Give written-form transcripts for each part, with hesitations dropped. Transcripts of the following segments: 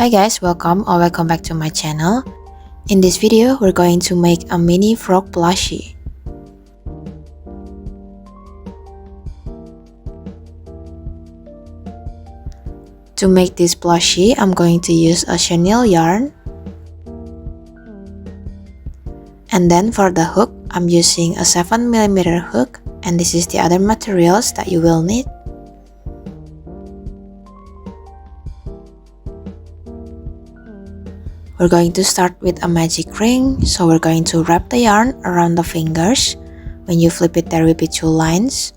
Hi guys, welcome or welcome back to my channel. In this video, we're going to make a mini frog plushie. To make this plushie, I'm going to use a chenille yarn. And then for the hook, I'm using a 7mm hook, and this is the other materials that you will need. We're going to start with a magic ring, so we're going to wrap the yarn around the fingers. When you flip it, there will be two lines.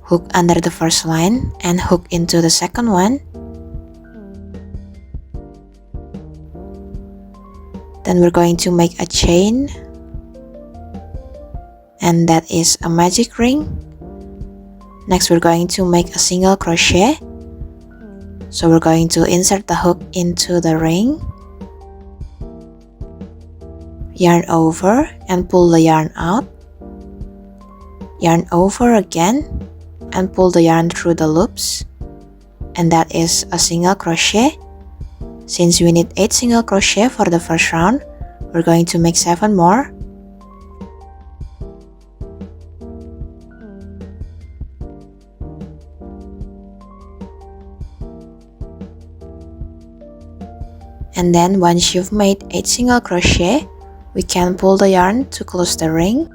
Hook under the first line and hook into the second one. Then we're going to make a chain, and that is a magic ring. Next, we're going to make a single crochet. So we're going to insert the hook into the ring. Yarn over and pull the yarn out. Yarn over again and pull the yarn through the loops. And that is a single crochet. Since we need 8 single crochet for the first round, we're going to make 7 more. And then once you've made 8 single crochet, we can pull the yarn to close the ring.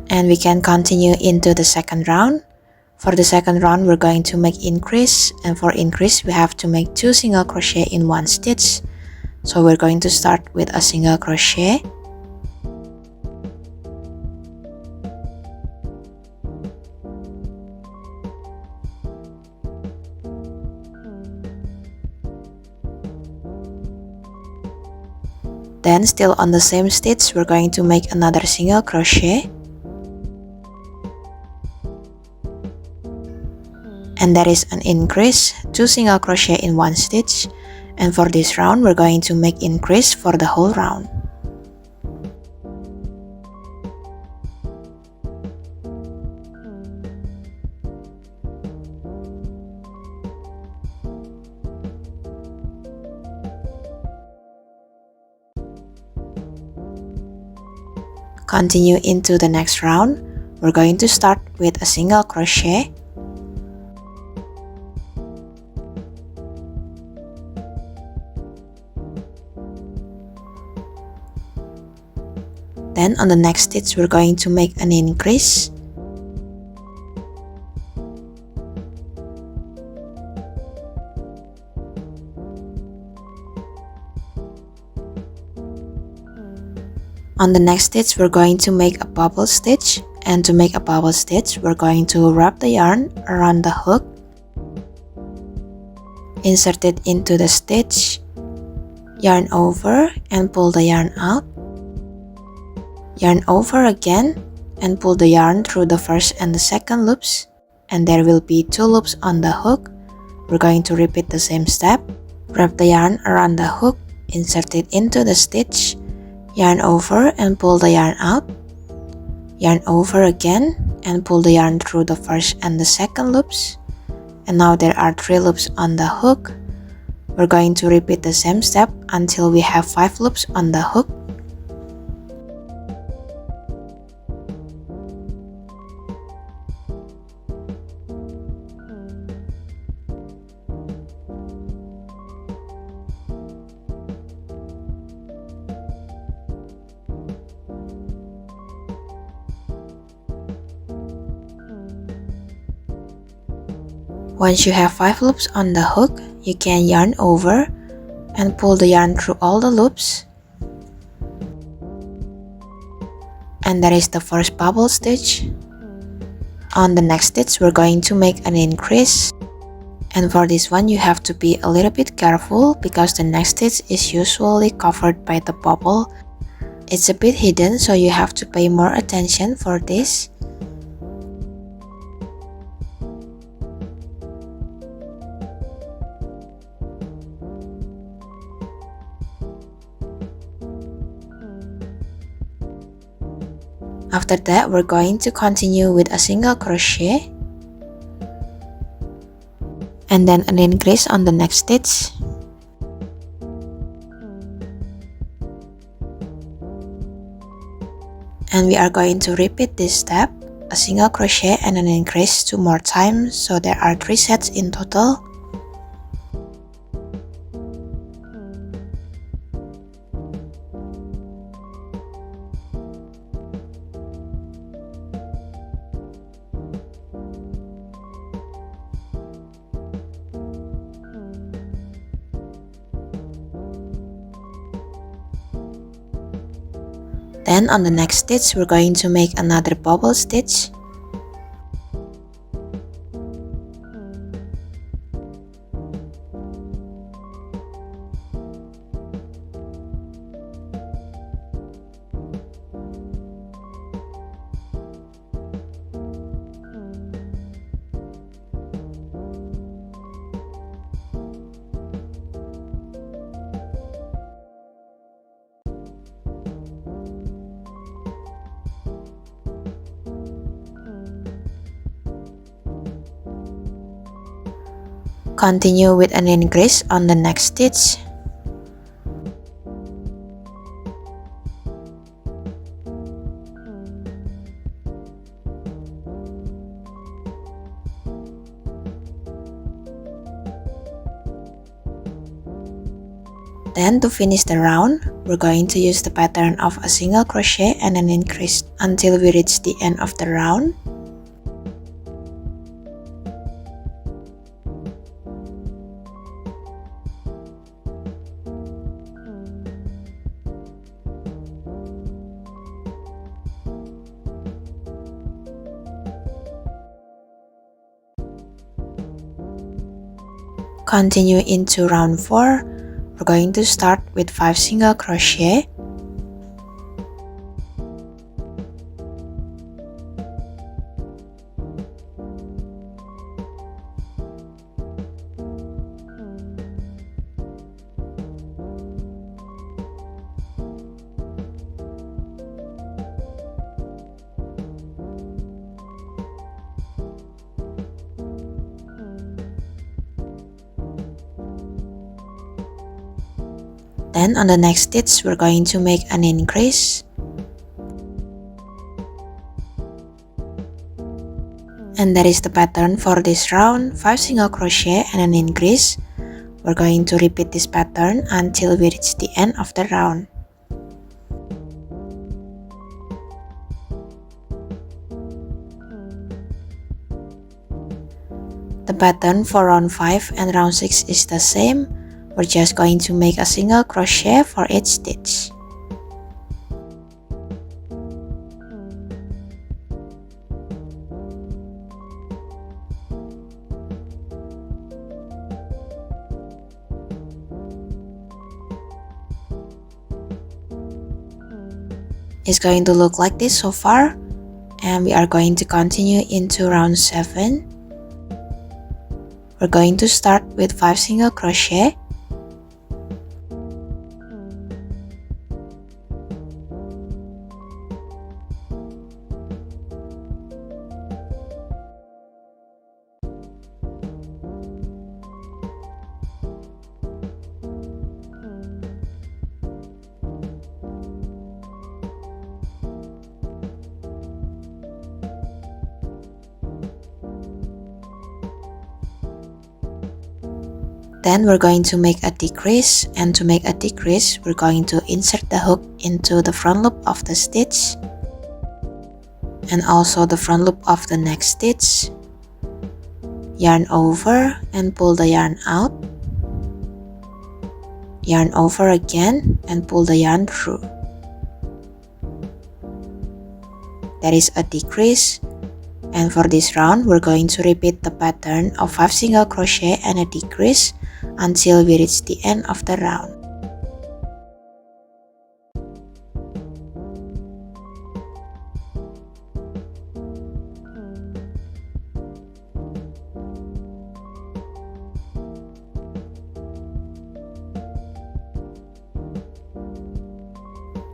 And we can continue into the second round. For the second round, we're going to make increase, and for increase, we have to make 2 single crochet in 1 stitch. So we're going to start with a single crochet. Then still on the same stitch, we're going to make another single crochet. And that is an increase, 2 single crochet in 1 stitch. And for this round, we're going to make increase for the whole round. Continue into the next round. We're going to start with a single crochet. Then on the next stitch, we're going to make an increase. On the next stitch, we're going to make a bubble stitch, and to make a bubble stitch, we're going to wrap the yarn around the hook, insert it into the stitch, yarn over and pull the yarn out, yarn over again and pull the yarn through the first and the second loops, and there will be 2 loops on the hook. We're going to repeat the same step. Wrap the yarn around the hook, insert it into the stitch, yarn over and pull the yarn out, yarn over again and pull the yarn through the first and the second loops, and now there are 3 loops on the hook. We're going to repeat the same step until we have 5 loops on the hook. Once you have 5 loops on the hook, you can yarn over and pull the yarn through all the loops. And that is the first bubble stitch. On the next stitch, we're going to make an increase. And for this one, you have to be a little bit careful because the next stitch is usually covered by the bubble. It's a bit hidden, so you have to pay more attention for this. After that, we're going to continue with a single crochet. and then an increase on the next stitch. And we are going to repeat this step, a single crochet and an increase 2 more times, so there are 3 sets in total. Then on the next stitch, we're going to make another bubble stitch. Continue with an increase on the next stitch. Then to finish the round, we're going to use the pattern of a single crochet and an increase until we reach the end of the round. Continue into round 4. We're going to start with 5 single crochet. Then on the next stitch, we're going to make an increase. And that is the pattern for this round, 5 single crochet and an increase. We're going to repeat this pattern until we reach the end of the round. The pattern for round 5 and round 6 is the same. We're just going to make a single crochet for each stitch. It's going to look like this so far, and we are going to continue into round 7. We're going to start with 5 single crochet. Then we're going to make a decrease, and to make a decrease, we're going to insert the hook into the front loop of the stitch and also the front loop of the next stitch. Yarn over and pull the yarn out. Yarn over again and pull the yarn through. That is a decrease. And for this round, we're going to repeat the pattern of 5 single crochet and a decrease until we reach the end of the round.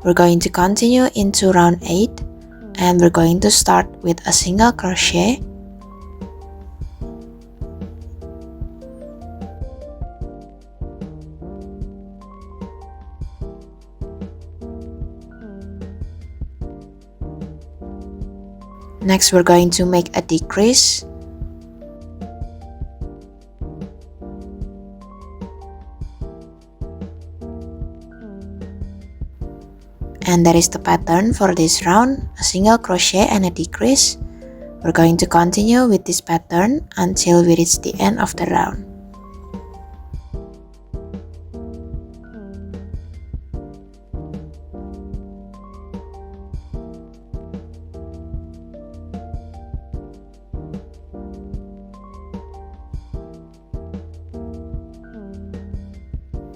We're going to continue into round 8, and we're going to start with a single crochet. Next, we're going to make a decrease. And that is the pattern for this round, a single crochet and a decrease. We're going to continue with this pattern until we reach the end of the round.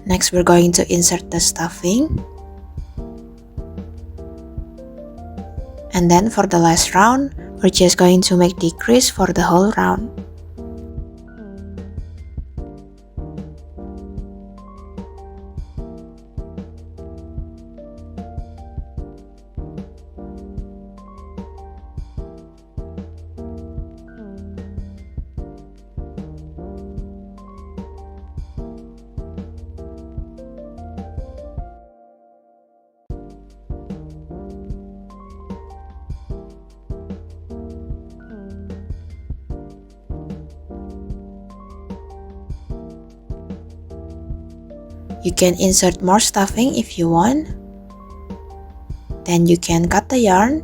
Next, we're going to insert the stuffing. And then for the last round, we're just going to make decrease for the whole round. You can insert more stuffing if you want. Then you can cut the yarn.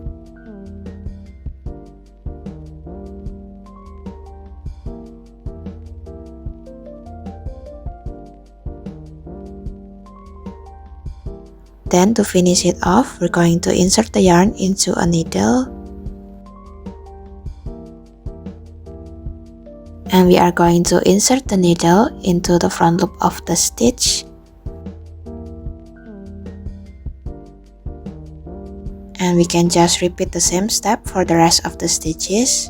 Then to finish it off, we're going to insert the yarn into a needle. And we are going to insert the needle into the front loop of the stitch. And we can just repeat the same step for the rest of the stitches.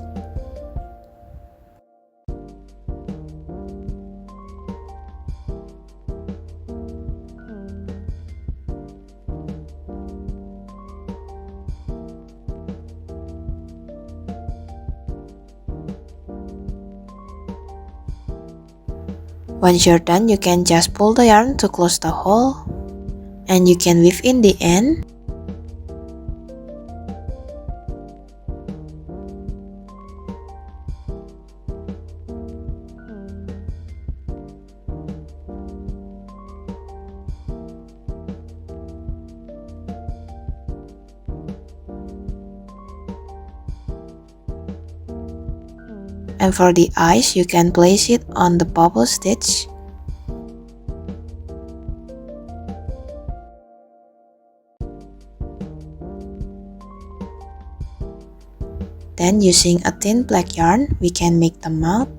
Once you're done, you can just pull the yarn to close the hole. And you can weave in the end. And for the eyes, you can place it on the bubble stitch. Then using a thin black yarn, we can make the mouth.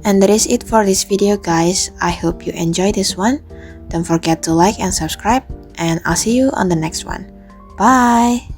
And that is it for this video, guys. I hope you enjoyed this one. Don't forget to like and subscribe, and I'll see you on the next one. Bye!